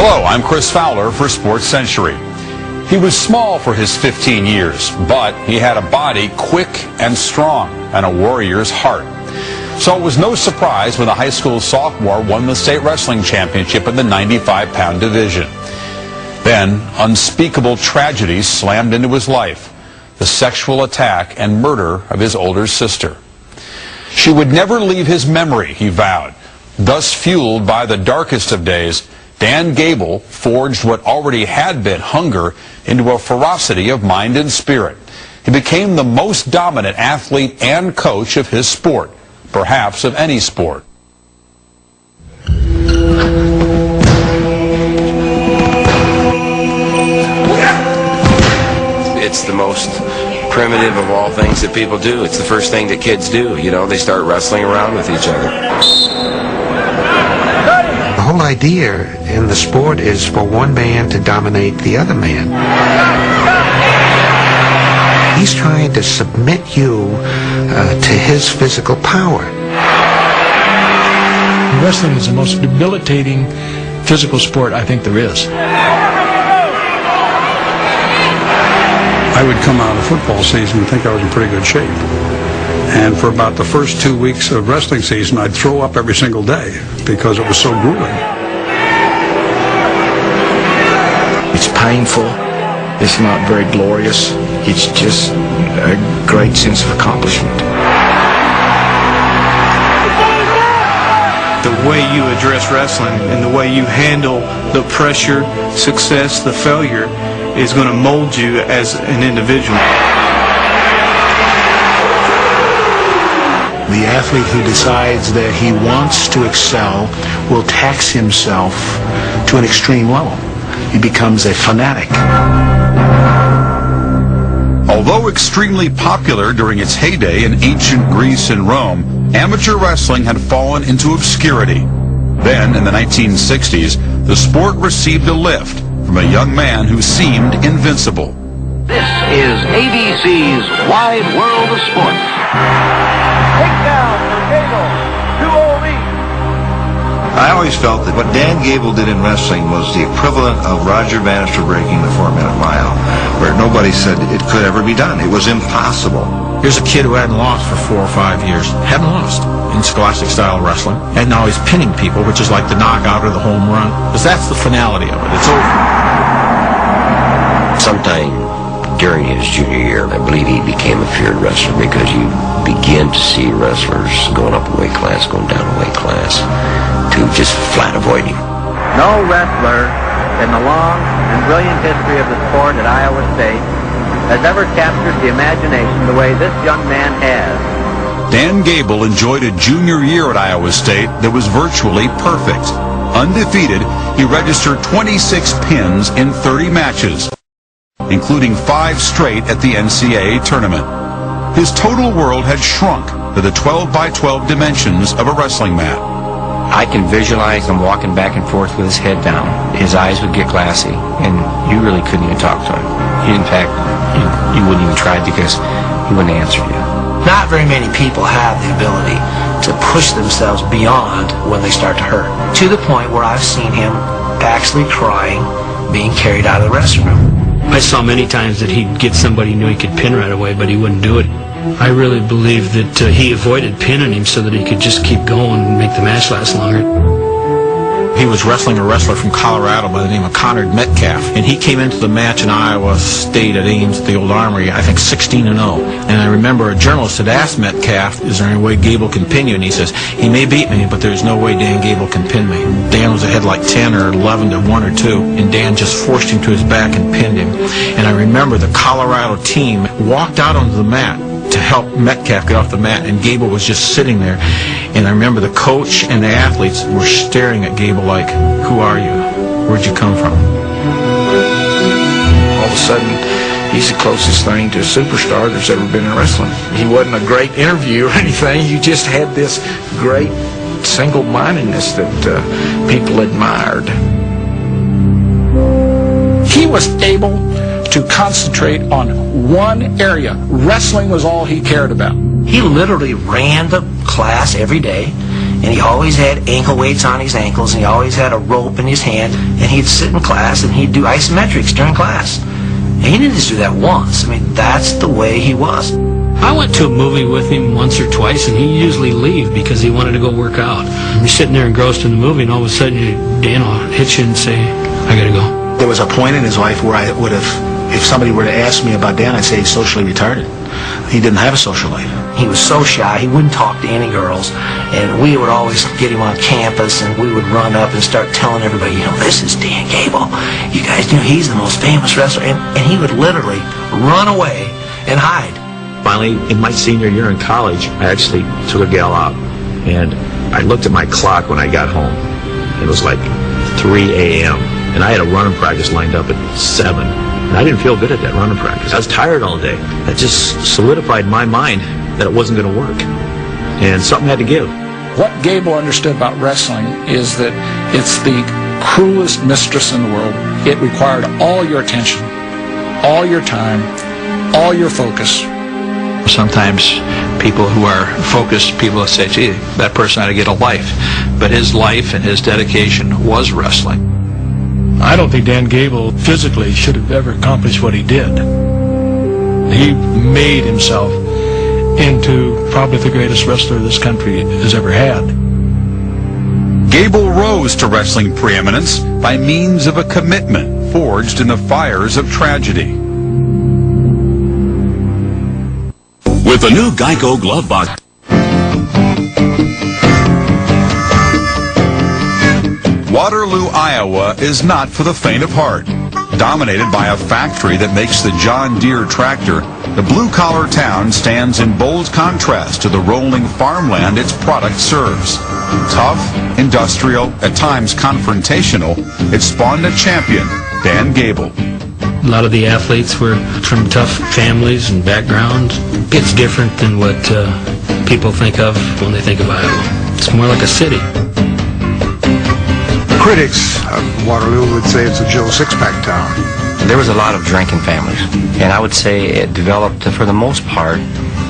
Hello, I'm Chris Fowler for Sports Century. He was small for his 15 years, but he had a body quick and strong and a warrior's heart. So it was no surprise when the high school sophomore won the state wrestling championship in the 95-pound division. Then, unspeakable tragedy slammed into his life: the sexual attack and murder of his older sister. She would never leave his memory, he vowed. Thus fueled by the darkest of days, Dan Gable forged what already had been hunger into a ferocity of mind and spirit. He became the most dominant athlete and coach of his sport, perhaps of any sport. It's the most primitive of all things that people do. It's the first thing that kids do. You know, they start wrestling around with each other. The whole idea in the sport is for one man to dominate the other man. He's trying to submit you to his physical power. Wrestling is the most debilitating physical sport I think there is. I would come out of football season and think I was in pretty good shape. And for about the first 2 weeks of wrestling season, I'd throw up every single day because it was so grueling. It's painful. It's not very glorious. It's just a great sense of accomplishment. The way you address wrestling and the way you handle the pressure, success, the failure is going to mold you as an individual. The athlete who decides that he wants to excel will tax himself to an extreme level. He becomes a fanatic. Although extremely popular during its heyday in ancient Greece and Rome, amateur wrestling had fallen into obscurity. Then, in the 1960s, the sport received a lift from a young man who seemed invincible. This is ABC's Wide World of Sports. Takedown for Gable, 2-0 lead. I always felt that what Dan Gable did in wrestling was the equivalent of Roger Bannister breaking the 4-minute mile, where nobody said it could ever be done. It was impossible. Here's a kid who hadn't lost for 4 or 5 years. Hadn't lost in scholastic style wrestling. And now he's pinning people, which is like the knockout or the home run. Because that's the finality of it. It's over. Sometime during his junior year, I believe he became a feared wrestler because you begin to see wrestlers going up a weight class, going down a weight class, to just flat avoid him. No wrestler in the long and brilliant history of the sport at Iowa State has ever captured the imagination the way this young man has. Dan Gable enjoyed a junior year at Iowa State that was virtually perfect. Undefeated, he registered 26 pins in 30 matches, including 5 straight at the NCAA tournament. His total world had shrunk to the 12-by-12 dimensions of a wrestling mat. I can visualize him walking back and forth with his head down. His eyes would get glassy, and you really couldn't even talk to him. In fact, you wouldn't even try because he wouldn't answer you. Not very many people have the ability to push themselves beyond when they start to hurt. To the point where I've seen him actually crying, being carried out of the restroom. I saw many times that he'd get somebody he knew he could pin right away, but he wouldn't do it. I really believe that he avoided pinning him so that he could just keep going and make the match last longer. He was wrestling a wrestler from Colorado by the name of Conrad Metcalf, and he came into the match in Iowa State at Ames at the old Armory, I think 16-0. And I remember a journalist had asked Metcalf, is there any way Gable can pin you? And he says, he may beat me, but there's no way Dan Gable can pin me. Dan was ahead like 10 or 11 to 1 or 2, and Dan just forced him to his back and pinned him. And I remember the Colorado team walked out onto the mat to help Metcalf get off the mat, and Gable was just sitting there. And I remember the coach and the athletes were staring at Gable like, who are you? Where'd you come from? All of a sudden, he's the closest thing to a superstar there's ever been in wrestling. He wasn't a great interview or anything. You just had this great single-mindedness that people admired. He was able to concentrate on one area. Wrestling was all he cared about. He literally ran the class every day and he always had ankle weights on his ankles, and he always had a rope in his hand, and he'd sit in class and he'd do isometrics during class. And he didn't just do that once. I mean, that's the way he was. I went to a movie with him once or twice, and he'd usually leave because he wanted to go work out. You're sitting there engrossed in the movie, and all of a sudden Dan will hit you and say, I gotta go. There was a point in his life where I would have, if somebody were to ask me about Dan, I'd say he's socially retarded. He didn't have a social life. He was so shy, he wouldn't talk to any girls, and we would always get him on campus, and we would run up and start telling everybody, you know, this is Dan Gable. You guys know he's the most famous wrestler, and he would literally run away and hide. Finally, in my senior year in college, I actually took a gal out, and I looked at my clock when I got home. It was like 3 a.m., and I had a running practice lined up at 7, and I didn't feel good at that running practice. I was tired all day. That just solidified my mind that it wasn't going to work, and something had to give. What Gable understood about wrestling is that it's the cruelest mistress in the world. It required all your attention, all your time, all your focus. Sometimes people who are focused, people say, gee, that person ought to get a life. But his life and his dedication was wrestling. I don't think Dan Gable physically should have ever accomplished what he did. He made himself into probably the greatest wrestler this country has ever had. Gable rose to wrestling preeminence by means of a commitment forged in the fires of tragedy. With the new Geico glove box. Waterloo, Iowa is not for the faint of heart. Dominated by a factory that makes the John Deere tractor, the blue-collar town stands in bold contrast to the rolling farmland its product serves. Tough, industrial, at times confrontational, it spawned a champion, Dan Gable. A lot of the athletes were from tough families and backgrounds. It's different than what people think of when they think of Iowa. It's more like a city. Critics of Waterloo would say it's a Joe Sixpack town. There was a lot of drinking families, and I would say it developed, for the most part,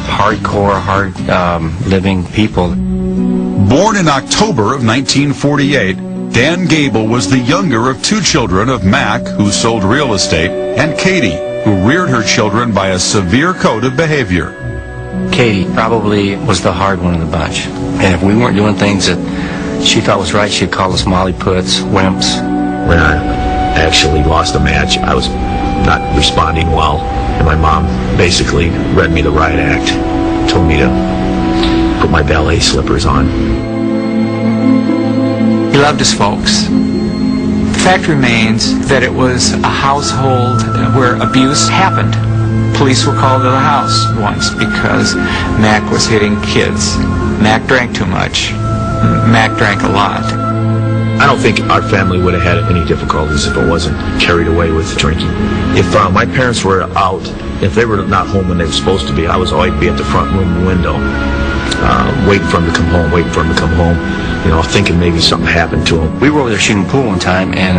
hardcore, hard-living people. Born in October of 1948, Dan Gable was the younger of two children of Mac, who sold real estate, and Katie, who reared her children by a severe code of behavior. Katie probably was the hard one of the bunch, and if we weren't doing things that she thought was right, she'd call us molly puts, wimps. When I actually lost a match, I was not responding well, and my mom basically read me the riot act, told me to put my ballet slippers on. He loved his folks. The fact remains that it was a household where abuse happened. Police were called to the house once because Mac was hitting kids. Mac drank too much. Mac drank a lot. I don't think our family would have had any difficulties if it wasn't carried away with drinking. If my parents were out, if they were not home when they were supposed to be, I was always be at the front room window, waiting for him to come home, thinking maybe something happened to him. We were over there shooting pool one time, and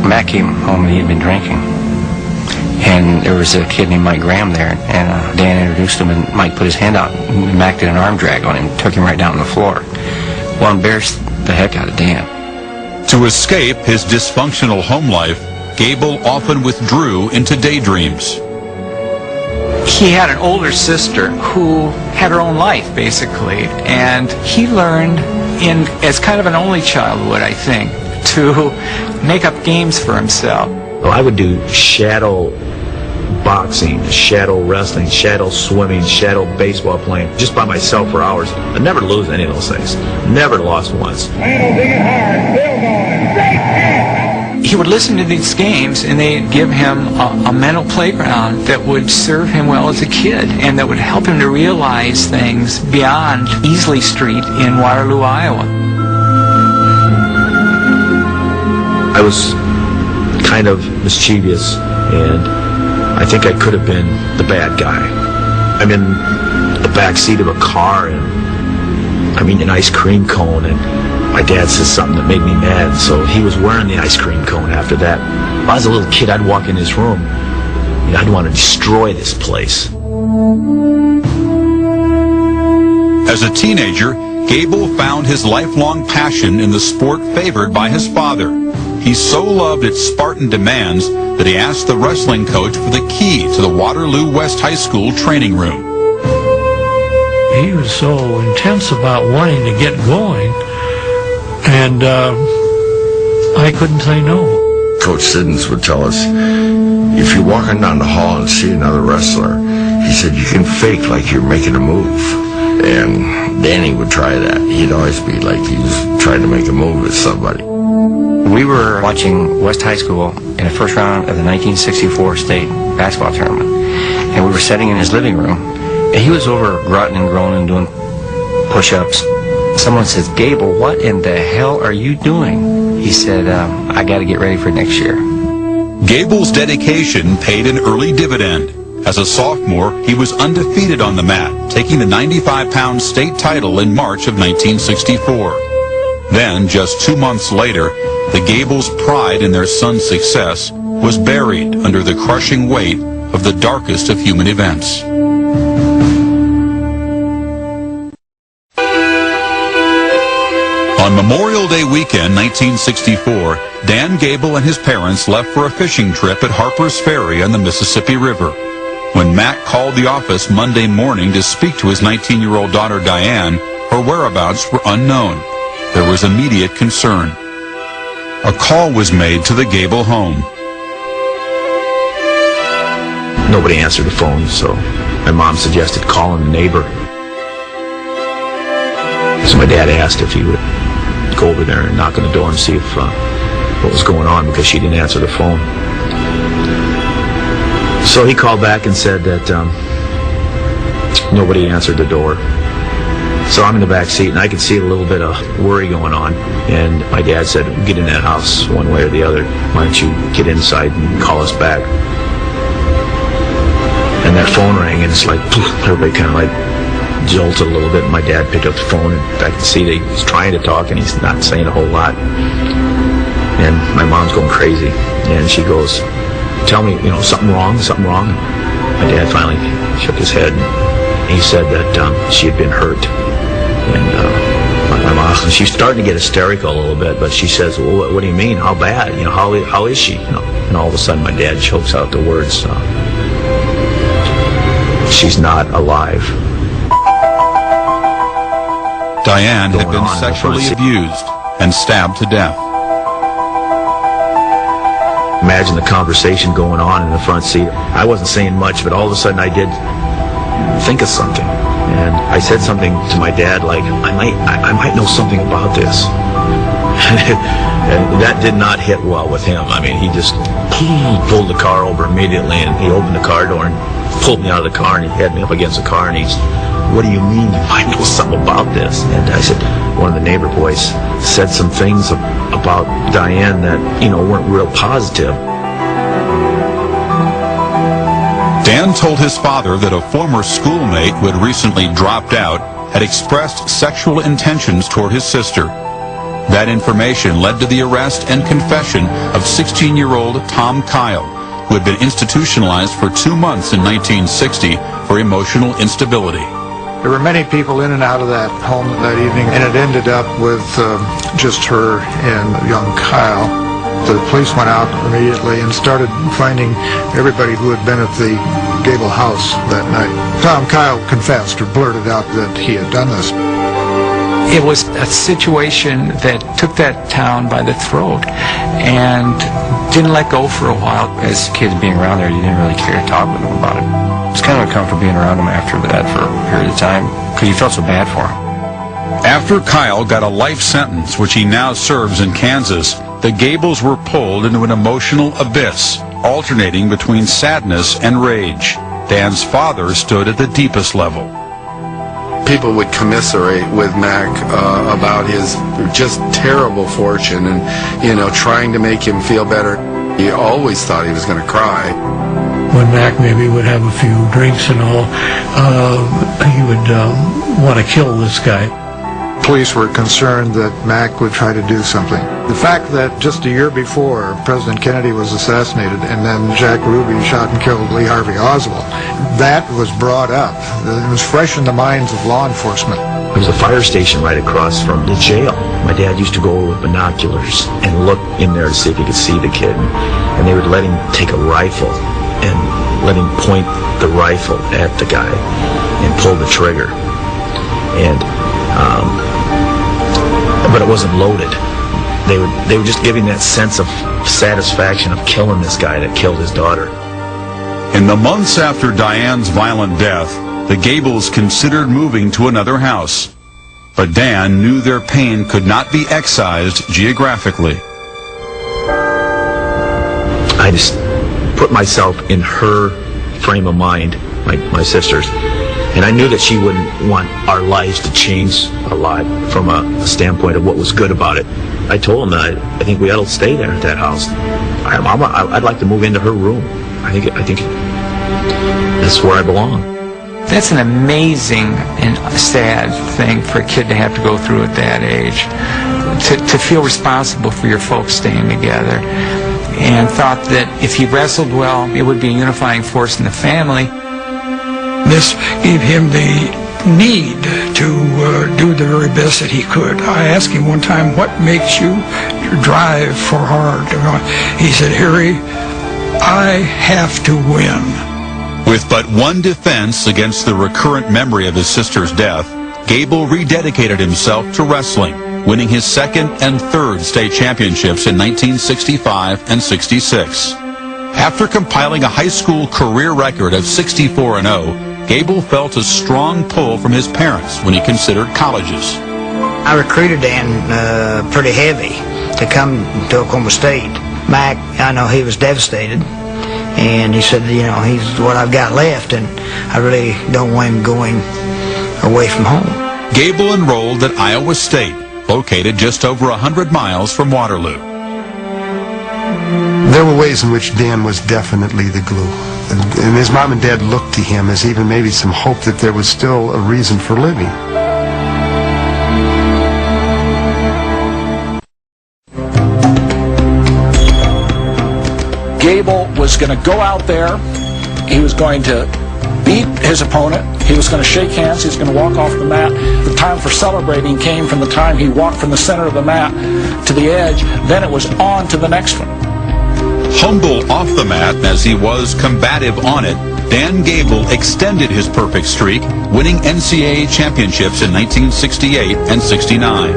Mac came home and he had been drinking. And there was a kid named Mike Graham there, and Dan introduced him, and Mike put his hand out, and Mac did an arm drag on him, took him right down on the floor. Well, embarrassed the heck out of Dan. To escape his dysfunctional home life, Gable often withdrew into daydreams. He had an older sister who had her own life, basically, and he learned, as kind of an only child would, I think, to make up games for himself. Well, I would do shadow boxing, shadow wrestling, shadow swimming, shadow baseball playing, just by myself for hours. I'd never lose any of those things. Never lost once. He would listen to these games, and they'd give him a mental playground that would serve him well as a kid, and that would help him to realize things beyond Easley Street in Waterloo, Iowa. I was kind of mischievous, and I think I could have been the bad guy. I'm in the back seat of a car, and I'm eating an ice cream cone, and my dad says something that made me mad, so he was wearing the ice cream cone after that. When I was a little kid, I'd walk in his room, and I'd want to destroy this place. As a teenager, Gable found his lifelong passion in the sport favored by his father. He so loved its Spartan demands that he asked the wrestling coach for the key to the Waterloo West High School training room. He was so intense about wanting to get going, and I couldn't say no. Coach Siddons would tell us, if you're walking down the hall and see another wrestler, he said, you can fake like you're making a move. And Danny would try that. He'd always be like he was trying to make a move with somebody. We were watching West High School in the first round of the 1964 state basketball tournament, and we were sitting in his living room, and he was over grunting and groaning, doing push-ups. Someone says, Gable, what in the hell are you doing? He said, I got to get ready for next year. Gable's dedication paid an early dividend. As a sophomore, he was undefeated on the mat, taking the 95-pound state title in March of 1964. Then, just 2 months later, the Gables' pride in their son's success was buried under the crushing weight of the darkest of human events. On Memorial Day weekend, 1964, Dan Gable and his parents left for a fishing trip at Harper's Ferry on the Mississippi River. When Mac called the office Monday morning to speak to his 19-year-old daughter Diane, her whereabouts were unknown. There was immediate concern. A call was made to the Gable home. Nobody answered the phone, so my mom suggested calling the neighbor. So my dad asked if he would go over there and knock on the door and see if what was going on, because she didn't answer the phone. So he called back and said that nobody answered the door. So I'm in the back seat, and I could see a little bit of worry going on. And my dad said, get in that house one way or the other. Why don't you get inside and call us back? And that phone rang, and it's like, everybody kind of like jolted a little bit. My dad picked up the phone, and I could see that he's trying to talk, and he's not saying a whole lot. And my mom's going crazy, and she goes, tell me, something wrong, something wrong. My dad finally shook his head, and he said that she had been hurt. And my mom, she's starting to get hysterical a little bit, but she says, well, what do you mean? How bad? How is she? And all of a sudden my dad chokes out the words, she's not alive. Diane had been sexually abused and stabbed to death. Imagine the conversation going on in the front seat. I wasn't saying much, but all of a sudden I did think of something. And I said something to my dad like, I might know something about this. And that did not hit well with him. I mean, he just pulled the car over immediately, and he opened the car door and pulled me out of the car, and he had me up against the car, and he's, what do you mean you might know something about this? And I said, one of the neighbor boys said some things about Diane that, weren't real positive. Dan told his father that a former schoolmate who had recently dropped out had expressed sexual intentions toward his sister. That information led to the arrest and confession of 16-year-old Tom Kyle, who had been institutionalized for 2 months in 1960 for emotional instability. There were many people in and out of that home that evening, and it ended up with just her and young Kyle. The police went out immediately and started finding everybody who had been at the Gable house that night. Tom Kyle confessed or blurted out that he had done this. It was a situation that took that town by the throat and didn't let go for a while. As kids being around there, you didn't really care to talk with them about it. It was kind of uncomfortable being around them after that for a period of time because you felt so bad for him. After Kyle got a life sentence, which he now serves in Kansas, the Gables were pulled into an emotional abyss, alternating between sadness and rage. Dan's father stood at the deepest level. People would commiserate with Mac about his just terrible fortune and, trying to make him feel better. He always thought he was going to cry. When Mac maybe would have a few drinks and all, he would want to kill this guy. police were concerned that Mac would try to do something. The fact that just a year before President Kennedy was assassinated and then Jack Ruby shot and killed Lee Harvey Oswald, that was brought up. It was fresh in the minds of law enforcement. There was a fire station right across from the jail. My dad used to go over with binoculars and look in there to see if he could see the kid. And they would let him take a rifle and let him point the rifle at the guy and pull the trigger. And but it wasn't loaded. They were just giving that sense of satisfaction of killing this guy that killed his daughter. In the months after Diane's violent death, the Gables considered moving to another house. But Dan knew their pain could not be excised geographically. I just put myself in her frame of mind, my sister's. And I knew that she wouldn't want our lives to change a lot from a standpoint of what was good about it. I told him that I think we ought to stay there at that house. I'd like to move into her room. I think that's where I belong. That's an amazing and sad thing for a kid to have to go through at that age. To feel responsible for your folks staying together, and thought that if he wrestled well, it would be a unifying force in the family. This gave him the need to do the very best that he could. I asked him one time, what makes you drive for hard? He said, Harry, I have to win. With but one defense against the recurrent memory of his sister's death, Gable rededicated himself to wrestling, winning his second and third state championships in 1965 and 66. After compiling a high school career record of 64-0, Gable felt a strong pull from his parents when he considered colleges. I recruited Dan pretty heavy to come to Oklahoma State. Mac, I know he was devastated, and he said, you know, he's what I've got left, and I really don't want him going away from home. Gable enrolled at Iowa State, located just over 100 miles from Waterloo. There were ways in which Dan was definitely the glue. And his mom and dad looked to him as even maybe some hope that there was still a reason for living. Gable was going to go out there. He was going to beat his opponent. He was going to shake hands. He was going to walk off the mat. The time for celebrating came from the time he walked from the center of the mat to the edge. Then it was on to the next one. Humble off the mat as he was combative on it, Dan Gable extended his perfect streak, winning NCAA championships in 1968 and 69.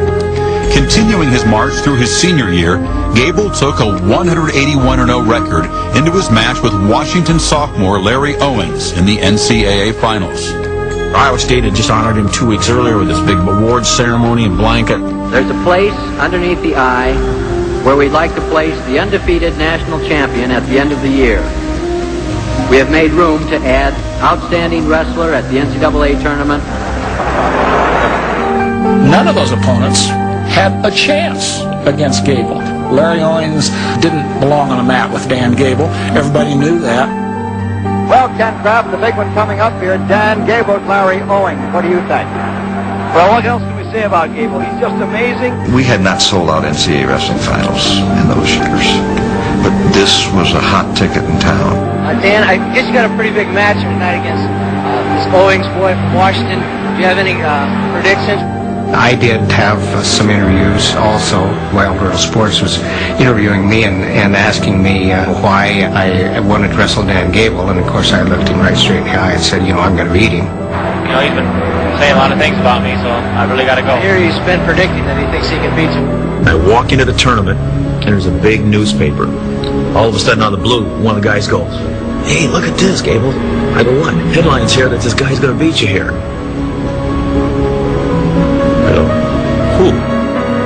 Continuing his march through his senior year, Gable took a 181-0 record into his match with Washington sophomore Larry Owings in the NCAA Finals. Iowa State had just honored him 2 weeks earlier with this big awards ceremony and blanket. There's a place underneath the eye where we'd like to place the undefeated national champion at the end of the year. We have made room to add outstanding wrestler at the NCAA tournament. None of those opponents had a chance against Gable. Larry Owings didn't belong on a mat with Dan Gable. Everybody knew that. Well, Ken Kraft, the big one coming up here, Dan Gable, Larry Owings. What do you think? Well, what else can we say about Gable? He's just amazing. We had not sold out NCAA wrestling finals in those years, but this was a hot ticket in town. Dan, I guess you got a pretty big match tonight against this Owings boy from Washington. Do you have any predictions? I did have some interviews also. Wild World Sports was interviewing me and asking me why I wanted to wrestle Dan Gable, and of course I looked him right straight in the eye and said, you know, I'm going to beat him. You know, he's been saying a lot of things about me, so I really got to go. Here he's been predicting that he thinks he can beat you. I walk into the tournament, and there's a big newspaper. All of a sudden, out of the blue, one of the guys goes, "Hey, look at this, Gable." I go, "What?" "Headlines here that this guy's going to beat you here." I go, "Who?"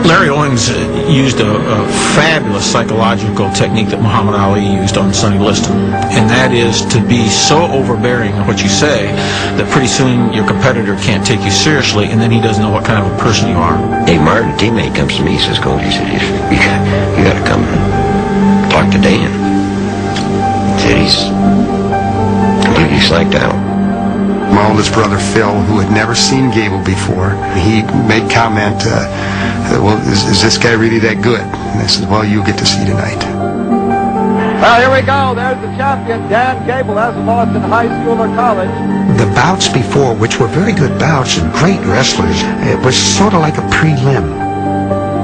Larry Owings used a fabulous psychological technique that Muhammad Ali used on Sonny Liston, and that is to be so overbearing in what you say that pretty soon your competitor can't take you seriously, and then he doesn't know what kind of a person you are. Hey, Martin, a teammate comes to me, he says, "Coach," he said, you got to come and talk to Dan. He said, he's completely psyched out. My oldest brother Phil, who had never seen Gable before, he made comment, well, is this guy really that good? And I said, well, you'll get to see tonight. Well, here we go. There's the champion, Dan Gable, hasn't lost in high school or college. The bouts before, which were very good bouts and great wrestlers, it was sort of like a prelim.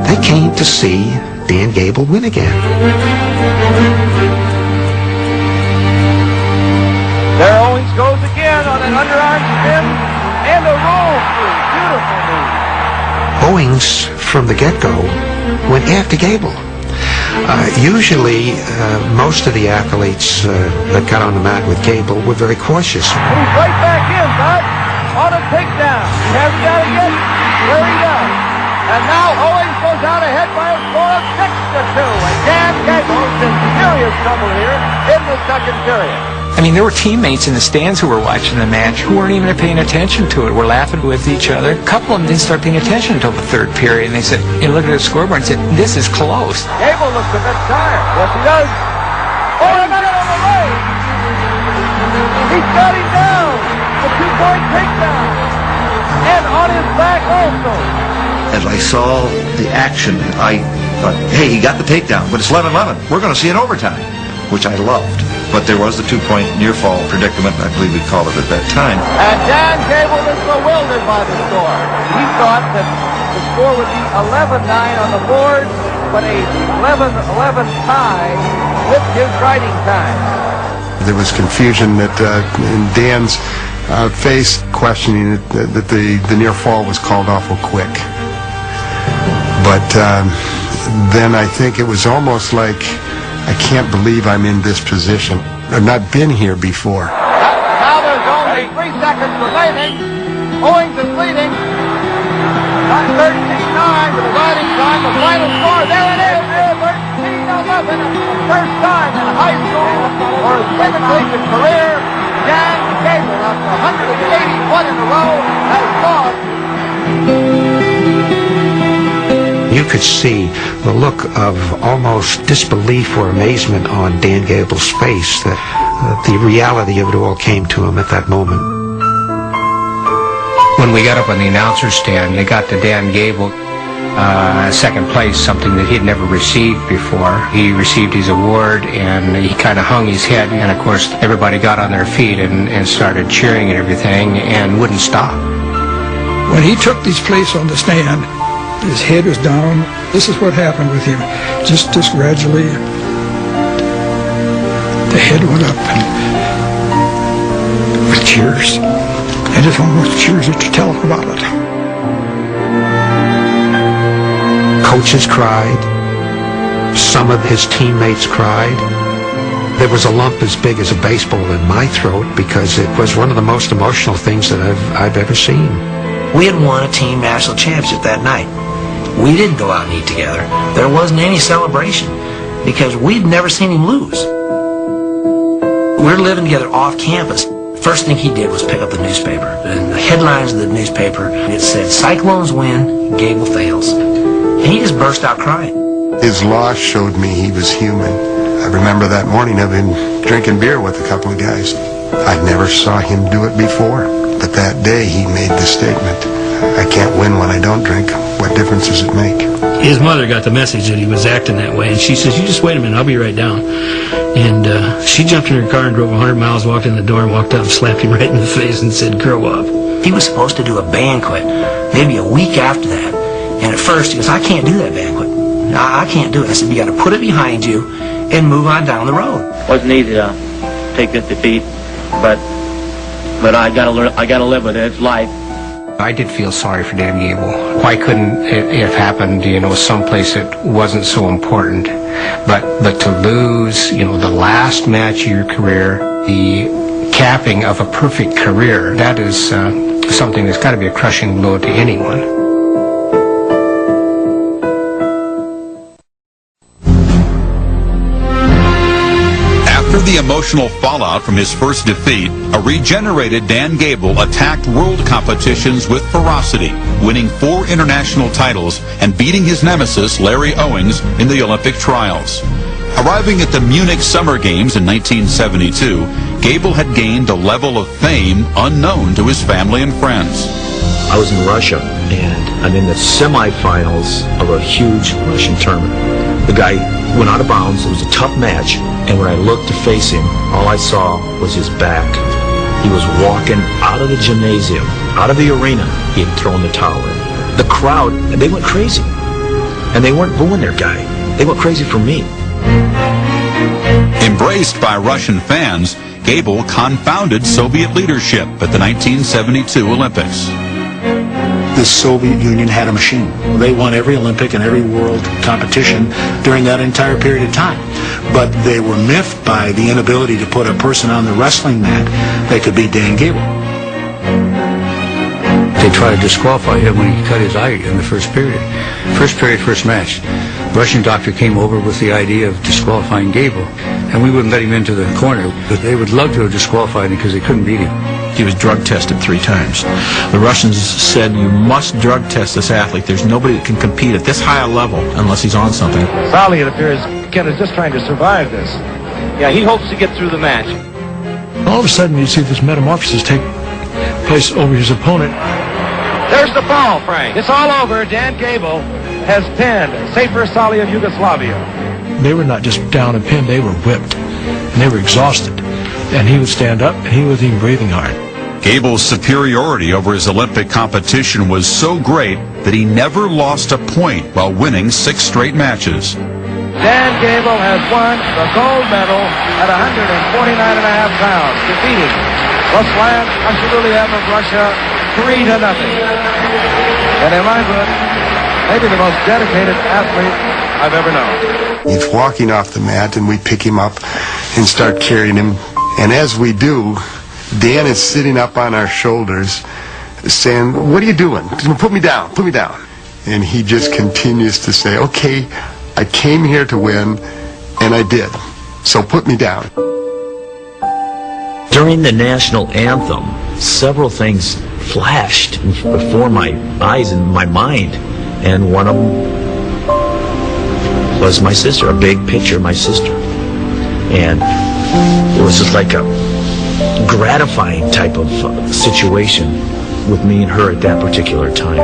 They came to see Dan Gable win again. There Owens goes again on an underarm spin and a roll through. Beautiful move. Owens, from the get-go, went after Gable. Usually, most of the athletes that got on the mat with Gable were very cautious. He's right back in, bud. On a takedown. He hasn't got it yet. There he does. And now Owens goes out ahead by a score of 6-2. And Dan Gable's in serious trouble here in the second period. I mean, there were teammates in the stands who were watching the match who weren't even paying attention to it. We're laughing with each other. A couple of them didn't start paying attention until the third period. And they said, and looked at the scoreboard and said, this is close. Gable looks a bit tired. Yes, he does. Oh, he got it on the way. He's got him down. The 2-point takedown. And on his back also. As I saw the action, I thought, hey, he got the takedown, but it's 11-11. We're going to see an overtime, which I loved. But there was the 2-point near-fall predicament, I believe we called it at that time. And Dan Gable is bewildered by the score. He thought that the score would be 11-9 on the board, but a 11-11 tie with his riding time. There was confusion that in Dan's face, questioning that the near fall was called awful quick. But then I think it was almost like, I can't believe I'm in this position. I've not been here before. Now there's only 3 seconds remaining. Owens is leading. 13-9 with the riding time. The final score, there it is. 13-11. First time in high school or his collegiate career. Dan Gable, after 181 in a row, has lost. You could see the look of almost disbelief or amazement on Dan Gable's face, that the reality of it all came to him at that moment. When we got up on the announcer's stand, they got to Dan Gable, second place, something that he'd never received before. He received his award, and he kind of hung his head, and of course everybody got on their feet and started cheering and everything, and wouldn't stop. When he took his place on the stand, his head was down. This is what happened with him. Just gradually, the head went up, and with tears. And it's almost tears to tell about it. Coaches cried. Some of his teammates cried. There was a lump as big as a baseball in my throat because it was one of the most emotional things that I've ever seen. We had won a team national championship that night. We didn't go out and eat together. There wasn't any celebration because we'd never seen him lose. We were living together off campus. First thing he did was pick up the newspaper. And the headlines of the newspaper, it said, Cyclones win, Gable fails. And he just burst out crying. His loss showed me he was human. I remember that morning of him drinking beer with a couple of guys. I never saw him do it before, but that day he made the statement, I can't win when I don't drink. What difference does it make? His mother got the message that he was acting that way, and she says, you just wait a minute, I'll be right down. And she jumped in her car and drove 100 miles, walked in the door, and walked up and slapped him right in the face and said, grow up. He was supposed to do a banquet maybe a week after that. And at first he goes, I can't do that banquet. I can't do it. I said, you got to put it behind you and move on down the road. Wasn't easy to take this defeat, but I got to live with it. It's life. I did feel sorry for Dan Gable. Why couldn't it have happened, someplace that wasn't so important? But to lose, the last match of your career, the capping of a perfect career, that is something that's got to be a crushing blow to anyone. After the emotional fallout from his first defeat, a regenerated Dan Gable attacked world competitions with ferocity, winning 4 international titles and beating his nemesis Larry Owens in the Olympic trials. Arriving at the Munich Summer Games in 1972, Gable had gained a level of fame unknown to his family and friends. I was in Russia, and I'm in the semifinals of a huge Russian tournament. The guy went out of bounds. It was a tough match, and when I looked to face him, all I saw was his back. He was walking out of the gymnasium, out of the arena. He had thrown the towel in. The crowd, they went crazy. And they weren't booing their guy. They went crazy for me. Embraced by Russian fans, Gable confounded Soviet leadership at the 1972 Olympics. The Soviet Union had a machine. They won every Olympic and every world competition during that entire period of time. But they were miffed by the inability to put a person on the wrestling mat that could beat Dan Gable. They tried to disqualify him when he cut his eye in the first period. First match. Russian doctor came over with the idea of disqualifying Gable, and we wouldn't let him into the corner. But they would love to have disqualified him because they couldn't beat him. He was drug tested 3 times. The Russians said, you must drug test this athlete. There's nobody that can compete at this high a level unless he's on something. Solly, it appears, Ken is just trying to survive this. Yeah, he hopes to get through the match. All of a sudden, you see this metamorphosis take place over his opponent. There's the fall, Frank. It's all over. Dan Gable has pinned Safer Solly of Yugoslavia. They were not just down and pinned, they were whipped. And they were exhausted. And he would stand up, and he wasn't even breathing hard. Gable's superiority over his Olympic competition was so great that he never lost a point while winning 6 straight matches. Dan Gable has won the gold medal at 149.5 pounds, defeating Ruslan Ashuruliev of Russia 3-0. And in my book, maybe the most dedicated athlete I've ever known. He's walking off the mat, and we pick him up and start carrying him. And as we do, Dan is sitting up on our shoulders saying, "What are you doing? Put me down, put me down." And he just continues to say, "Okay, I came here to win, and I did. So put me down." During the national anthem, several things flashed before my eyes and my mind. And one of them was my sister, a big picture of my sister. And it was just like a gratifying type of situation with me and her at that particular time.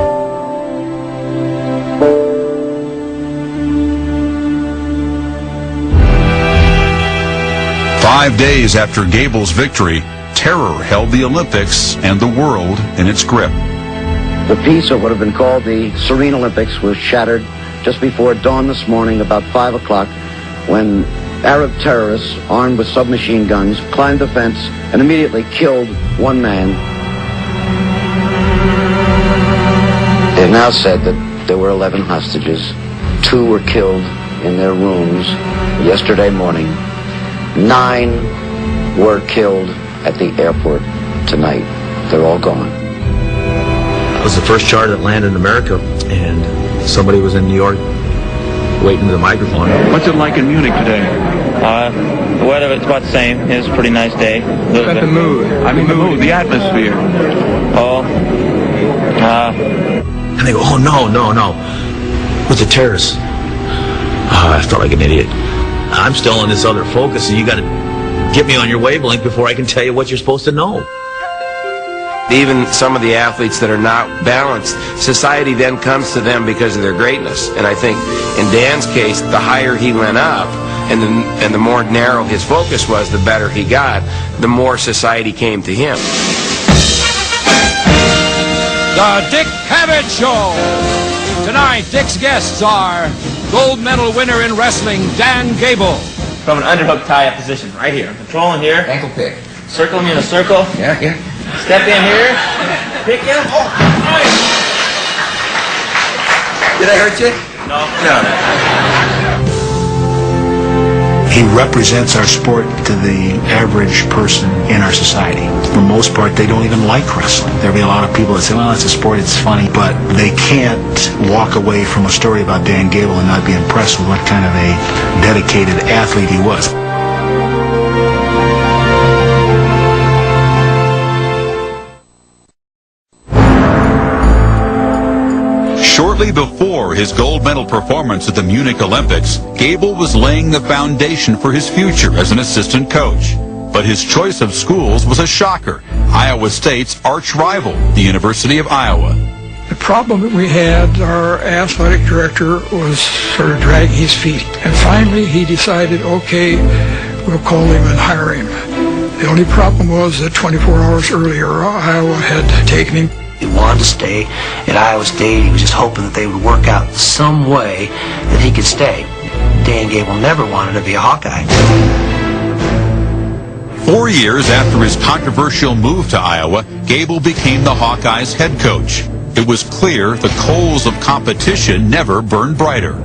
Five days after Gable's victory, terror held the Olympics and the world in its grip. The peace of what have been called the Serene Olympics was shattered just before dawn this morning, about 5 o'clock, when Arab terrorists armed with submachine guns climbed the fence and immediately killed one man. They've now said that there were 11 hostages. 2 were killed in their rooms yesterday morning. 9 were killed at the airport tonight. They're all gone. It was the first charter that landed in America, and somebody was in New York waiting for the microphone. What's it like in Munich today? The weather was about the same. It was a pretty nice day. Look at the mood. I mean the mood, the atmosphere. And they go, "Oh, no. It was a terrorist." I felt like an idiot. I'm still on this other focus, and you got to get me on your wavelength before I can tell you what you're supposed to know. Even some of the athletes that are not balanced, society then comes to them because of their greatness. And I think in Dan's case, the higher he went up and the more narrow his focus was, the better he got, the more society came to him. The Dick Cavett Show. Tonight, Dick's guests are gold medal winner in wrestling, Dan Gable. From an underhook tie-up position, right here. Controlling here. Ankle pick. Circle me in a circle. Yeah. Step in here. Pick you. Oh. Did I hurt you? No. He represents our sport to the average person in our society. For the most part, they don't even like wrestling. There'll be a lot of people that say, well, it's a sport, it's funny, but they can't walk away from a story about Dan Gable and not be impressed with what kind of a dedicated athlete he was. Shortly before his gold medal performance at the Munich Olympics, Gable was laying the foundation for his future as an assistant coach. But his choice of schools was a shocker. Iowa State's arch rival, the University of Iowa. The problem that we had, our athletic director was sort of dragging his feet. And finally he decided, okay, we'll call him and hire him. The only problem was that 24 hours earlier, Iowa had taken him. He wanted to stay at Iowa State. He was just hoping that they would work out some way that he could stay. Dan Gable never wanted to be a Hawkeye. 4 years after his controversial move to Iowa, Gable became the Hawkeyes' head coach. It was clear the coals of competition never burned brighter.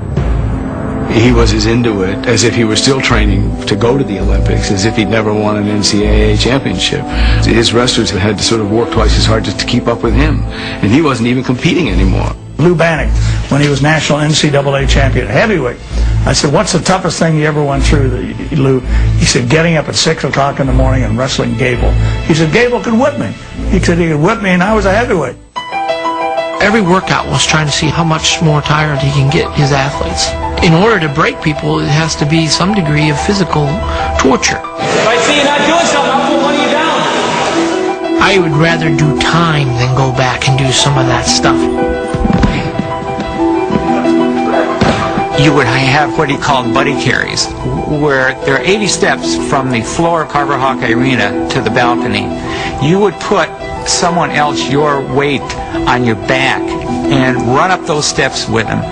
He was as into it as if he was still training to go to the Olympics, as if he'd never won an NCAA championship. His wrestlers had to sort of work twice as hard just to keep up with him, and he wasn't even competing anymore. Lou Bannock, when he was national NCAA champion heavyweight, I said, what's the toughest thing you ever went through, Lou? He said, getting up at 6 o'clock in the morning and wrestling Gable. He said, Gable could whip me. He said he could whip me, and I was a heavyweight. Every workout was trying to see how much more tired he can get his athletes. In order to break people, it has to be some degree of physical torture. If I see you not doing something, I'll put one of you down. I would rather do time than go back and do some of that stuff. You would have what he called buddy carries, where there are 80 steps from the floor of Carver Hawkeye Arena to the balcony. You would put someone else your weight on your back and run up those steps with him.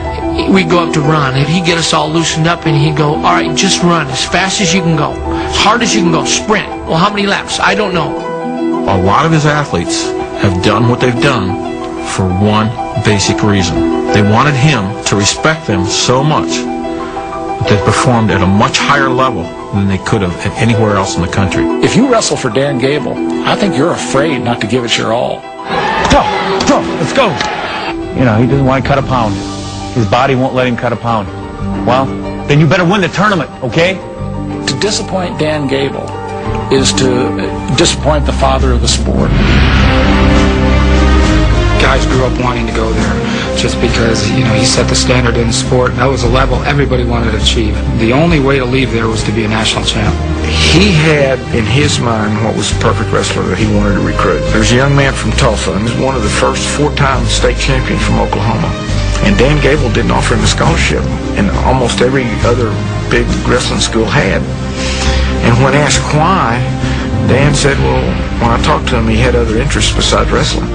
We'd go up to run, and he'd get us all loosened up, and he'd go, all right, just run as fast as you can go, as hard as you can go, sprint. Well, how many laps? I don't know. A lot of his athletes have done what they've done for one basic reason. They wanted him to respect them so much that they performed at a much higher level than they could have at anywhere else in the country. If you wrestle for Dan Gable, I think you're afraid not to give it your all. Go, let's go. You know, he doesn't want to cut a pound. His body won't let him cut a pound. Well, then you better win the tournament, okay? To disappoint Dan Gable is to disappoint the father of the sport. Guys grew up wanting to go there just because, you know, he set the standard in the sport. That was a level everybody wanted to achieve. The only way to leave there was to be a national champ. He had in his mind what was the perfect wrestler that he wanted to recruit. There's a young man from Tulsa, and he's one of the first 4-time state champions from Oklahoma. And Dan Gable didn't offer him a scholarship, and almost every other big wrestling school had. And when asked why, Dan said, well, when I talked to him, he had other interests besides wrestling.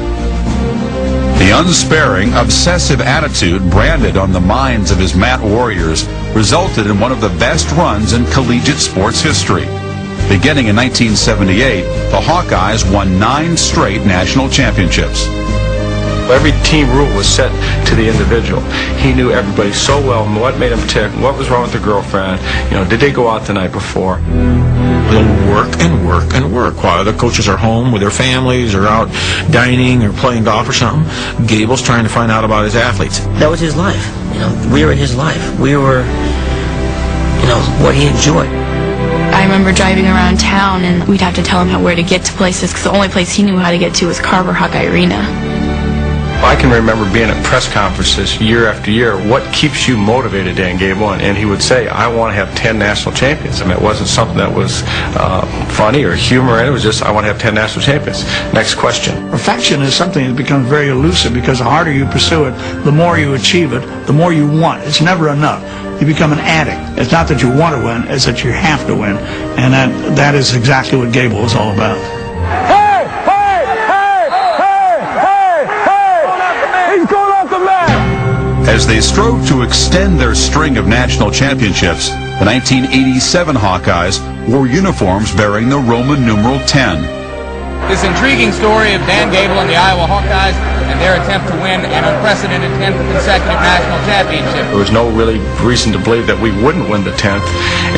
The unsparing, obsessive attitude branded on the minds of his mat warriors resulted in one of the best runs in collegiate sports history. Beginning in 1978, the Hawkeyes won 9 straight national championships. Every team rule was set to the individual. He knew everybody so well, what made them tick, what was wrong with their girlfriend, you know, did they go out the night before? They'll work and work and work while other coaches are home with their families or out dining or playing golf or something. Gable's trying to find out about his athletes. That was his life. You know, we were his life. We were, you know, what he enjoyed. I remember driving around town, and we'd have to tell him where to get to places, because the only place he knew how to get to was Carver Hawkeye Arena. I can remember being at press conferences year after year. What keeps you motivated, Dan Gable? And he would say, I want to have 10 national champions. I mean, it wasn't something that was funny or humor. It was just, I want to have 10 national champions. Next question. Perfection is something that becomes very elusive, because the harder you pursue it, the more you achieve it, the more you want. It's never enough. You become an addict. It's not that you want to win, it's that you have to win. And that is exactly what Gable is all about. As they strove to extend their string of national championships, the 1987 Hawkeyes wore uniforms bearing the Roman numeral 10. This intriguing story of Dan Gable and the Iowa Hawkeyes and their attempt to win an unprecedented 10th consecutive national championship. There was no really reason to believe that we wouldn't win the 10th.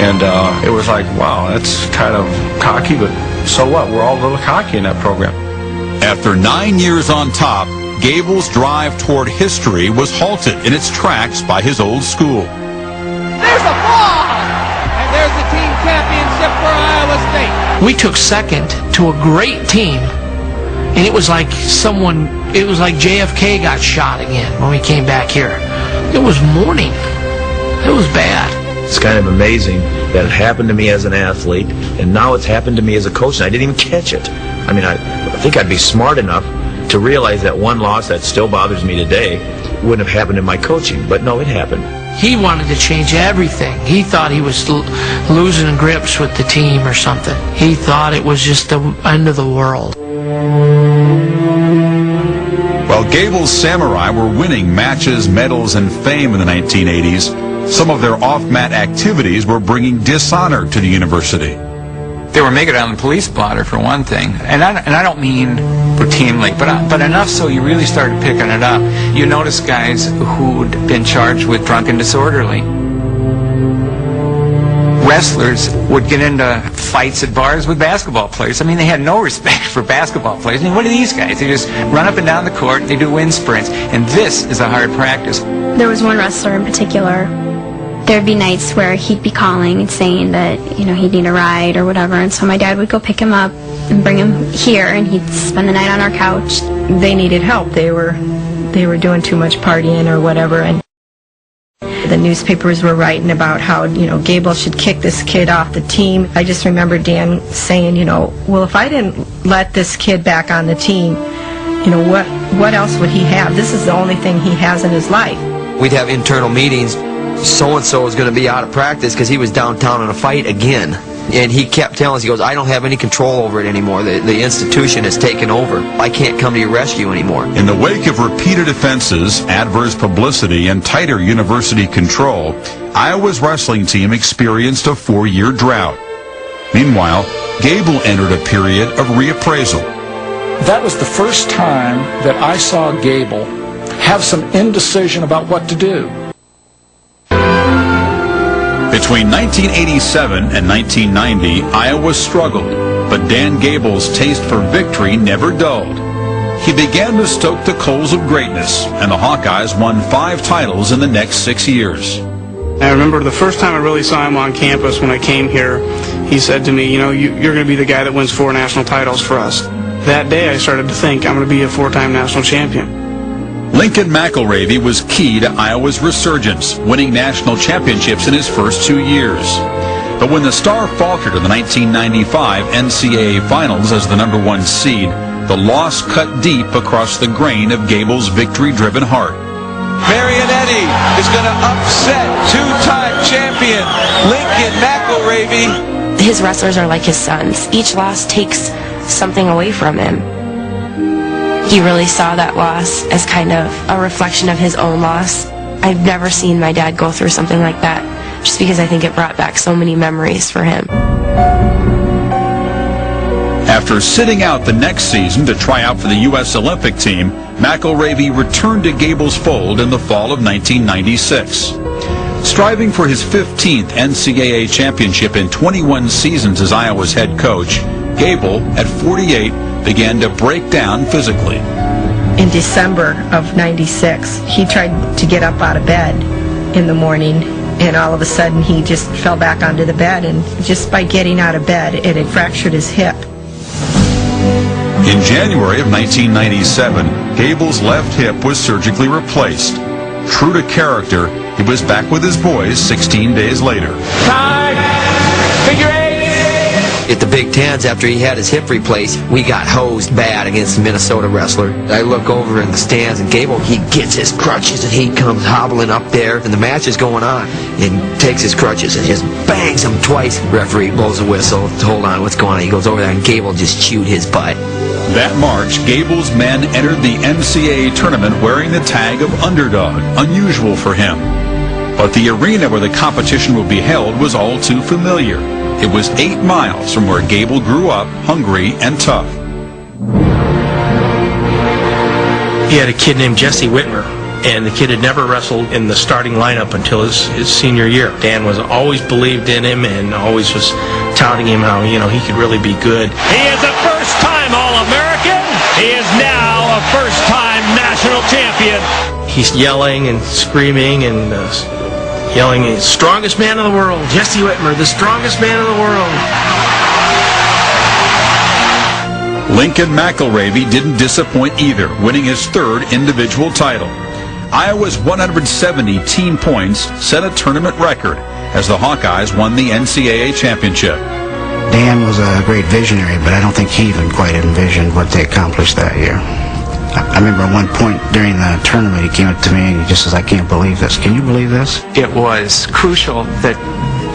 And it was like, wow, that's kind of cocky, but so what? We're all a little cocky in that program. After 9 years on top, Gable's drive toward history was halted in its tracks by his old school. There's a ball! And there's the team championship for Iowa State. We took second to a great team And it was like JFK got shot again when we came back here. It was mourning. It was bad. It's kind of amazing that it happened to me as an athlete, and now it's happened to me as a coach, and I didn't even catch it. I mean, I think I'd be smart enough to realize that one loss that still bothers me today wouldn't have happened in my coaching, but no, it happened. He wanted to change everything. He thought he was losing grips with the team or something. He thought it was just the end of the world. While Gable's Samurai were winning matches, medals, and fame in the 1980s, some of their off-mat activities were bringing dishonor to the university. They were making it on the police blotter, for one thing. And I don't mean routinely, but enough so you really started picking it up. You notice guys who'd been charged with drunken disorderly. Wrestlers would get into fights at bars with basketball players. I mean, they had no respect for basketball players. I mean, what are these guys? They just run up and down the court, they do wind sprints, and this is a hard practice. There was one wrestler in particular. There'd be nights where he'd be calling and saying that, he'd need a ride or whatever, and so my dad would go pick him up and bring him here, and he'd spend the night on our couch. They needed help. They were doing too much partying or whatever, and the newspapers were writing about how, Gable should kick this kid off the team. I just remember Dan saying, well, if I didn't let this kid back on the team, what else would he have? This is the only thing he has in his life. We'd have internal meetings. So-and-so is going to be out of practice because he was downtown in a fight again. And he kept telling us, he goes, I don't have any control over it anymore. The institution has taken over. I can't come to your rescue anymore. In the wake of repeated offenses, adverse publicity, and tighter university control, Iowa's wrestling team experienced a 4-year drought. Meanwhile, Gable entered a period of reappraisal. That was the first time that I saw Gable have some indecision about what to do. Between 1987 and 1990, Iowa struggled, but Dan Gable's taste for victory never dulled. He began to stoke the coals of greatness, and the Hawkeyes won 5 titles in the next 6 years. I remember the first time I really saw him on campus when I came here, he said to me, you're going to be the guy that wins 4 national titles for us. That day I started to think, I'm going to be a 4-time national champion. Lincoln McElravy was key to Iowa's resurgence, winning national championships in his first 2 years. But when the Star faltered in the 1995 NCAA Finals as the #1 seed, the loss cut deep across the grain of Gable's victory-driven heart. Marionetti is going to upset 2-time champion Lincoln McElravy. His wrestlers are like his sons. Each loss takes something away from him. He really saw that loss as kind of a reflection of his own loss. I've never seen my dad go through something like that, just because I think it brought back so many memories for him. After sitting out the next season to try out for the U.S. Olympic team, McElravy returned to Gable's fold in the fall of 1996. Striving for his 15th NCAA championship in 21 seasons as Iowa's head coach, Gable, at 48, began to break down physically. In December of '96, he tried to get up out of bed in the morning, and all of a sudden he just fell back onto the bed, and just by getting out of bed, it had fractured his hip. In January of 1997, Gable's left hip was surgically replaced. True to character, he was back with his boys 16 days later. Time! Figure 8! At the Big Tens, after he had his hip replaced, we got hosed bad against the Minnesota wrestler. I look over in the stands, and Gable, he gets his crutches, and he comes hobbling up there, and the match is going on, and takes his crutches and just bangs them twice. Referee blows a whistle. Hold on, what's going on? He goes over there, and Gable just chewed his butt. That March, Gable's men entered the NCAA tournament wearing the tag of underdog, unusual for him. But the arena where the competition would be held was all too familiar. It was 8 miles from where Gable grew up, hungry and tough. He had a kid named Jesse Whitmer, and the kid had never wrestled in the starting lineup until his senior year. Dan was always believed in him and always was touting him how, he could really be good. He is a first-time All-American. He is now a first-time national champion. He's yelling and screaming and yelling, strongest man in the world, Jesse Whitmer, the strongest man in the world. Lincoln McElravy didn't disappoint either, winning his third individual title. Iowa's 170 team points set a tournament record as the Hawkeyes won the NCAA championship. Dan was a great visionary, but I don't think he even quite envisioned what they accomplished that year. I remember at one point during the tournament, he came up to me and he just says, "I can't believe this. Can you believe this?" It was crucial that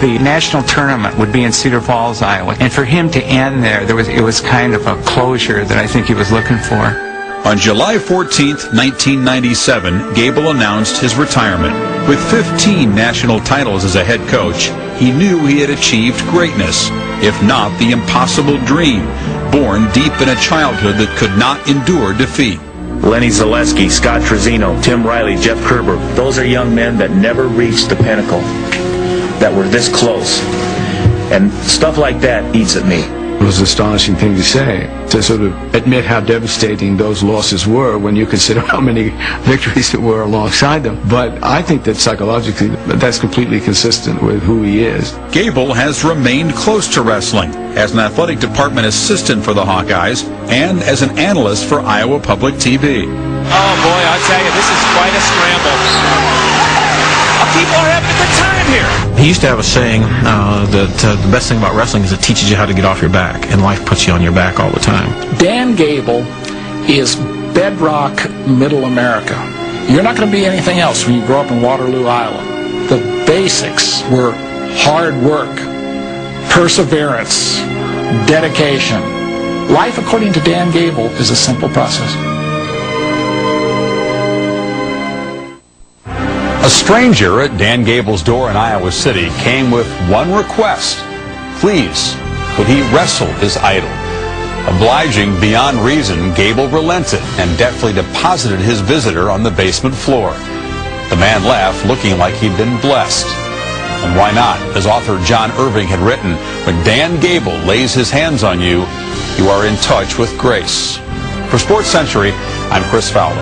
the national tournament would be in Cedar Falls, Iowa, and for him to end there, it was kind of a closure that I think he was looking for. On July 14th, 1997, Gable announced his retirement. With 15 national titles as a head coach, he knew he had achieved greatness, if not the impossible dream, born deep in a childhood that could not endure defeat. Lenny Zaleski, Scott Trezino, Tim Riley, Jeff Kerber, those are young men that never reached the pinnacle, that were this close. And stuff like that eats at me. It was an astonishing thing to say, to sort of admit how devastating those losses were when you consider how many victories there were alongside them. But I think that psychologically, that's completely consistent with who he is. Gable has remained close to wrestling as an athletic department assistant for the Hawkeyes and as an analyst for Iowa Public TV. Oh boy, I tell you, this is quite a scramble. People are having a good time here. He used to have a saying that the best thing about wrestling is it teaches you how to get off your back, and life puts you on your back all the time. Dan Gable is bedrock middle America. You're not going to be anything else when you grow up in Waterloo, Iowa. The basics were hard work, perseverance, dedication. Life, according to Dan Gable, is a simple process. A stranger at Dan Gable's door in Iowa City came with one request. Please, would he wrestle his idol? Obliging beyond reason, Gable relented and deftly deposited his visitor on the basement floor. The man left looking like he'd been blessed. And why not? As author John Irving had written, when Dan Gable lays his hands on you, you are in touch with grace. For Sports Century, I'm Chris Fowler.